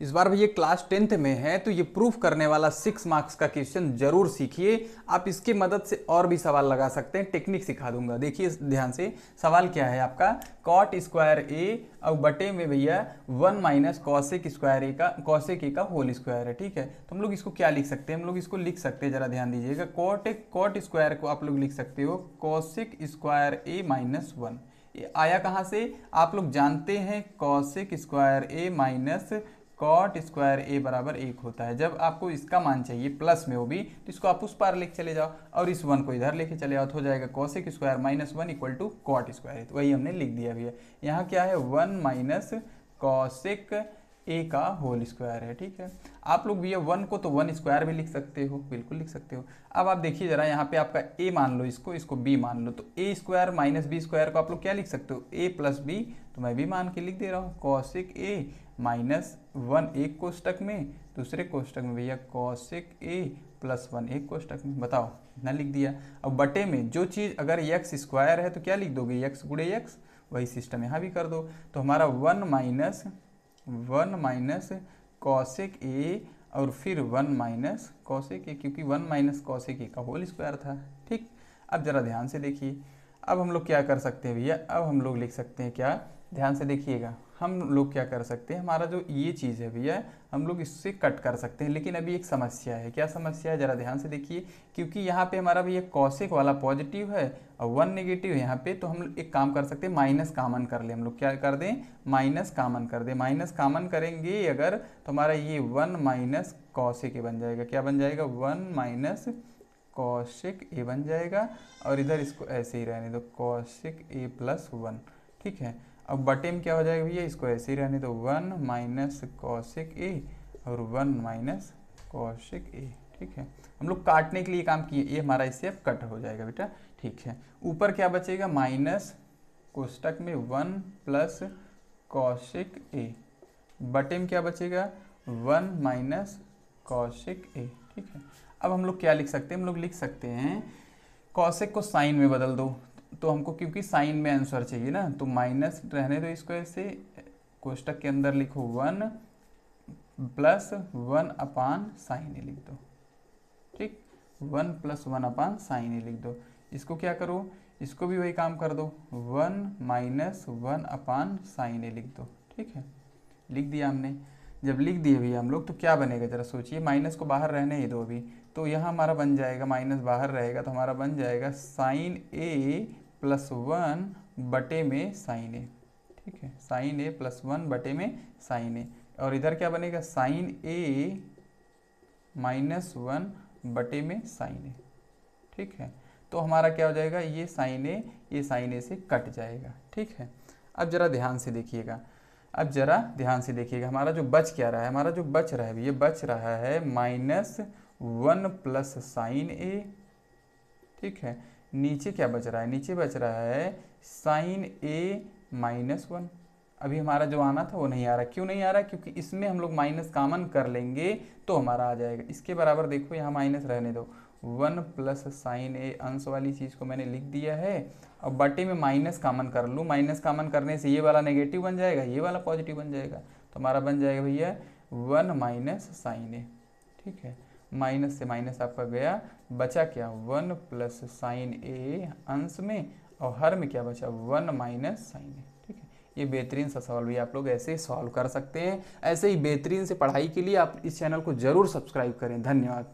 इस बार भैया class 10th में है तो ये प्रूफ करने वाला 6 मार्क्स का क्वेश्चन जरूर सीखिए। आप इसकी मदद से और भी सवाल लगा सकते हैं, टेक्निक सिखा दूंगा। देखिए ध्यान से, सवाल क्या है आपका, कॉट स्क्वायर ए और बटे में भैया 1 माइनस कॉसेक स्क्वायर ए का कॉसेक ए का होल स्क्वायर है। ठीक है, तो हम लोग इसको क्या लिख सकते हैं, हम लोग इसको लिख सकते हैं, जरा ध्यान दीजिएगा। कॉट स्क्वायर को आप लोग लिख सकते हो कॉसेक स्क्वायर ए माइनस 1। ये आया कहाँ से, आप लोग जानते हैं कॉसेक स्क्वायर ए माइनस कॉट स्क्वायर ए बराबर 1 होता है। जब आपको इसका मान चाहिए प्लस में वो भी, तो इसको आप उस पार लेके चले जाओ और इस 1 को इधर लेके चले आओ, तो हो जाएगा cosec square minus 1 equal to cot square. तो वही हमने लिख दिया भैया। यहाँ क्या है, 1 माइनस कॉसेक ए का होल स्क्वायर है। ठीक है, आप लोग भैया 1 को तो 1 स्क्वायर भी लिख सकते हो, बिल्कुल लिख सकते हो। अब आप देखिए जरा, यहाँ पे आपका a मान लो, इसको b मान लो, तो a square minus B square को आप लोग क्या लिख सकते हो, a प्लस बी। तो मैं भी मान के लिख दे रहा हूँ कॉसेक a माइनस 1 एक कोष्टक में, दूसरे कोष्टक में भैया कॉसेक a प्लस 1 एक कोष्टक में। बताओ, इतना लिख दिया। अब बटे में जो चीज़ अगर एक्स स्क्वायर है तो क्या लिख दोगे, एक्स गुड़े एक्स, वही सिस्टम यहाँ भी कर दो। तो हमारा 1 माइनस कॉसेक ए और फिर 1 माइनस कॉसेक ए, क्योंकि 1 माइनस कॉसेक ए का होल स्क्वायर था। ठीक, अब जरा ध्यान से देखिए, अब हम लोग क्या कर सकते हैं भैया, अब हम लोग लिख सकते हैं क्या, ध्यान से देखिएगा, हम लोग क्या कर सकते हैं, हमारा जो ये चीज़ है भैया हम लोग इससे कट कर सकते हैं। लेकिन अभी एक समस्या है, क्या समस्या है, जरा ध्यान से देखिए, क्योंकि यहाँ पे हमारा भैया कॉसेक वाला पॉजिटिव है और 1 नेगेटिव है यहाँ पे, तो हम एक काम कर सकते हैं, माइनस कामन कर ले। हम लोग क्या कर दें, माइनस कामन कर दें। माइनस कामन करेंगे अगर, तो हमारा ये 1 माइनस कॉसेक ए बन जाएगा। क्या बन जाएगा, 1 माइनस कॉसेक ए बन जाएगा, और इधर इसको ऐसे ही रहने दो, कॉसेक ए प्लस 1। ठीक है, अब बटे में क्या हो जाएगा भैया, इसको ऐसे ही रहने दो, 1 माइनस कॉसेक ए और 1 माइनस कॉसेक ए। ठीक है, हम लोग काटने के लिए काम किए, ये हमारा इससे अब कट हो जाएगा बेटा। ठीक है, ऊपर क्या बचेगा, माइनस कोष्टक में 1 प्लस कॉसेक ए, बटे में क्या बचेगा, 1 माइनस कॉसेक ए। ठीक है, अब हम लोग क्या लिख सकते हैं, हम लोग लिख सकते हैं कॉसेक को साइन में बदल दो, तो हमको क्योंकि साइन में आंसर चाहिए ना, तो माइनस रहने दो इसको ऐसे, कोष्टक के अंदर लिखो 1 प्लस 1 अपान साइन ए लिख दो। ठीक, 1 प्लस 1 अपान साइन ए लिख दो। इसको क्या करो, इसको भी वही काम कर दो, 1 माइनस 1 अपान साइन ए लिख दो। ठीक है, लिख दिया हमने। जब लिख दिए भैया हम लोग, तो क्या बनेगा जरा सोचिए, माइनस को बाहर रहने ही दो अभी, तो यहाँ हमारा बन जाएगा, माइनस बाहर रहेगा तो हमारा बन जाएगा साइन ए प्लस 1 बटे में साइन ए। ठीक है, साइन ए प्लस 1 बटे में साइन ए, और इधर क्या बनेगा, साइन ए माइनस 1 बटे में साइन ए। ठीक है, तो हमारा क्या हो जाएगा, ये साइन ए से कट जाएगा। ठीक है, अब जरा ध्यान से देखिएगा, हमारा जो बच क्या रहा है, हमारा जो बच रहा है, ये बच रहा है माइनस 1 प्लस साइन ए। ठीक है, नीचे क्या बच रहा है, नीचे बच रहा है साइन ए माइनस 1। अभी हमारा जो आना था वो नहीं आ रहा, क्यों नहीं आ रहा, क्योंकि इसमें हम लोग माइनस कामन कर लेंगे तो हमारा आ जाएगा। इसके बराबर देखो, यहाँ माइनस रहने दो, 1 प्लस साइन ए, अंश वाली चीज़ को मैंने लिख दिया है, और बटे में माइनस कामन कर लूँ। माइनस कामन करने से ये वाला नेगेटिव बन जाएगा, ये वाला पॉजिटिव बन जाएगा, तो हमारा बन जाएगा भैया 1 माइनस साइन ए। ठीक है, माइनस से माइनस आपका गया, बचा क्या, 1 प्लस साइन ए अंश में, और हर में क्या बचा, 1 माइनस साइन ए। ठीक है, ये बेहतरीन सा सवाल भी आप लोग ऐसे ही सॉल्व कर सकते हैं। ऐसे ही बेहतरीन से पढ़ाई के लिए आप इस चैनल को जरूर सब्सक्राइब करें। धन्यवाद।